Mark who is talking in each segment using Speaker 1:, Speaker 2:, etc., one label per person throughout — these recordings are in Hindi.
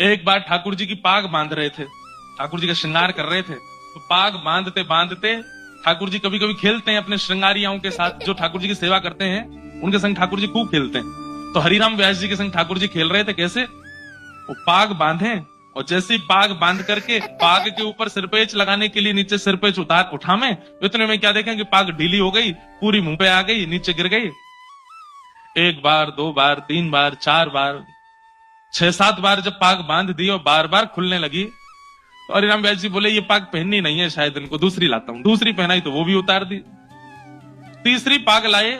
Speaker 1: एक बार ठाकुर जी की पाग बांध रहे थे, ठाकुर जी का श्रृंगार कर रहे थे, तो पाग बांधते बांधते ठाकुर जी कभी कभी खेलते हैं अपने श्रृंगारियाओं के साथ, जो ठाकुर जी की सेवा करते हैं उनके संग ठाकुर जी खूब खेलते हैं। तो हरिराम व्यास जी के संग ठाकुर जी खेल रहे थे। कैसे? वो पाग बांधे और जैसे ही पाग बांध करके पाग के ऊपर सिरपेच लगाने के लिए नीचे सिरपेच उठावे, इतने में क्या देखें कि पाग ढीली हो गई, पूरी मुंह पे आ गई, नीचे गिर गई। एक बार, दो बार, तीन बार, चार बार, 6-7 बार जब पाग बांध दी और बार बार खुलने लगी, तो हरिराम व्यास जी बोले ये पाग पहननी नहीं है, शायद इनको दूसरी लाता हूं। दूसरी पहनाई तो वो भी उतार दी। तीसरी पाग लाए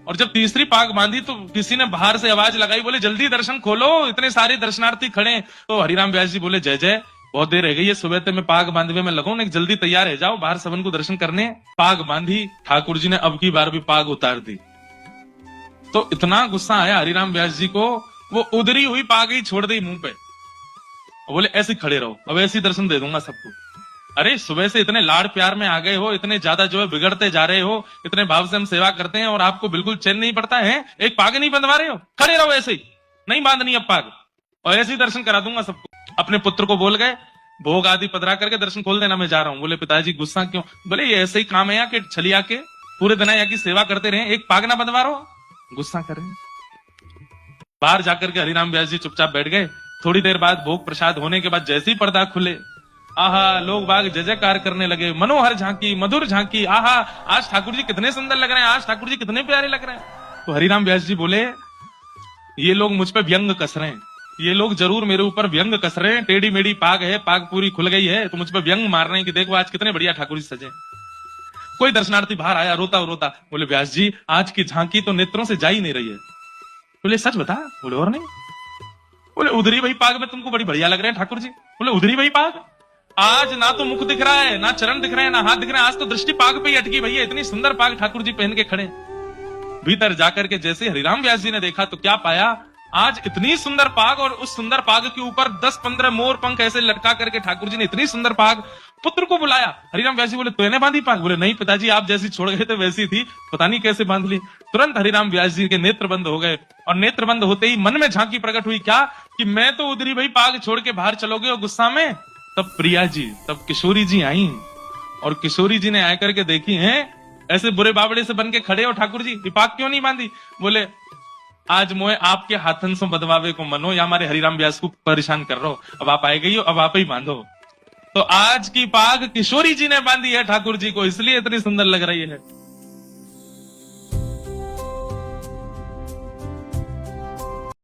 Speaker 1: और जब तीसरी पाग बांधी तो किसी ने बाहर से आवाज लगाई, बोले जल्दी दर्शन खोलो, इतने सारे दर्शनार्थी खड़े। तो हरिराम व्यास जी बोले जय जय, बहुत देर रह गई है, सुबह से मैं पाग बांधवे में लगूं, जल्दी तैयार है, जाओ बाहर सबन को दर्शन करने। पाग बांधी, ठाकुर जी ने अब की बार भी पाग उतार दी। तो इतना गुस्सा आया हरिराम व्यास जी को, वो उधरी हुई पाग ही छोड़ दी मुंह पे, बोले ऐसे खड़े रहो, अब ऐसे दर्शन दे दूंगा सबको। अरे सुबह से इतने लाड़ प्यार में आ गए हो, इतने ज्यादा जो है बिगड़ते जा रहे हो, इतने भाव से हम सेवा करते हैं और आपको बिल्कुल चैन नहीं पड़ता है, एक पाग नहीं बंधवा रहे हो, खड़े रहो ऐसे ही, नहीं बांधनी अब पाग, और ऐसे ही दर्शन करा दूंगा सबको। अपने पुत्र को बोल गए, भोग आदि पधरा करके दर्शन खोल देना, मैं जा रहा हूं। बोले पिताजी गुस्सा क्यों? बोले ये ऐसे ही काम है यहाँ के, छलिया के पूरे दिन यहाँ की सेवा करते रहे, एक पाग ना बंधवा रहो, गुस्सा कर रहे। बाहर जाकर के हरिराम व्यास जी चुपचाप बैठ गए। थोड़ी देर बाद भोग प्रसाद होने के बाद जैसे ही पर्दा खुले, आहा, लोग बाग जय जयकार करने लगे, मनोहर झांकी, मधुर झांकी, आहा, आज ठाकुर जी कितने सुंदर लग रहे हैं, आज ठाकुर जी कितने प्यारे लग रहे हैं। तो हरिराम व्यास जी बोले ये लोग मुझ पे व्यंग कस रहे हैं, ये लोग जरूर मेरे ऊपर व्यंग कस रहे हैं, टेढ़ी मेढ़ी पाग है, पाग पूरी खुल गई है, तो मुझ पे व्यंग मार रहे हैं कि देखो आज कितने बढ़िया ठाकुर जी सजे। कोई दर्शनार्थी बाहर आया रोता रोता, बोले व्यास जी आज की झांकी तो नेत्रों से जा ही नहीं रही है। बोले सच बता? बोले और नहीं। बोले उधरी वही पाग में तुमको बड़ी बढ़िया लग रहे हैं ठाकुर जी। बोले उधरी वही पाग, आज ना तो मुख दिख रहा है, ना चरण दिख रहे हैं, ना हाथ दिख रहे हैं, आज तो दृष्टि पाग पे ही अटकी भैया, इतनी सुंदर पाग ठाकुर जी पहन के खड़े। भीतर जाकर के जैसे हरिराम व्यास जी ने देखा तो क्या पाया, आज इतनी सुंदर पाग और उस सुंदर पाग के ऊपर 10-15 मोर पंख ऐसे लटका करके ठाकुर जी ने इतनी सुंदर पाग। पुत्र को बुलाया, हरिराम व्यास जी बोले तूने बांधी पाग? बोले नहीं पिताजी, आप जैसी छोड़ गए थे वैसी थी, पता नहीं कैसे बांध ली। तुरंत हरिराम व्यास जी के नेत्र बंद हो गए और नेत्र बंद होते ही मन में झांकी प्रकट हुई, क्या कि मैं तो उधरी भाई पाग छोड़ के बाहर चलोगे और गुस्सा में। तब प्रिया जी, तब किशोरी जी आई और किशोरी जी ने आकर के देखी, हैं ऐसे बुरे बाबड़े से बन के खड़े हो ठाकुर जी, पाग क्यों नहीं बांधी? बोले आज मोए आपके हाथन से बदवावे को मनो, या हमारे हरिराम व्यास को परेशान कर रहे हो, अब आप आए गई हो, अब आप ही बांधो। तो आज की पाग किशोरी जी ने बांधी है ठाकुर जी को, इसलिए इतनी सुंदर लग रही है।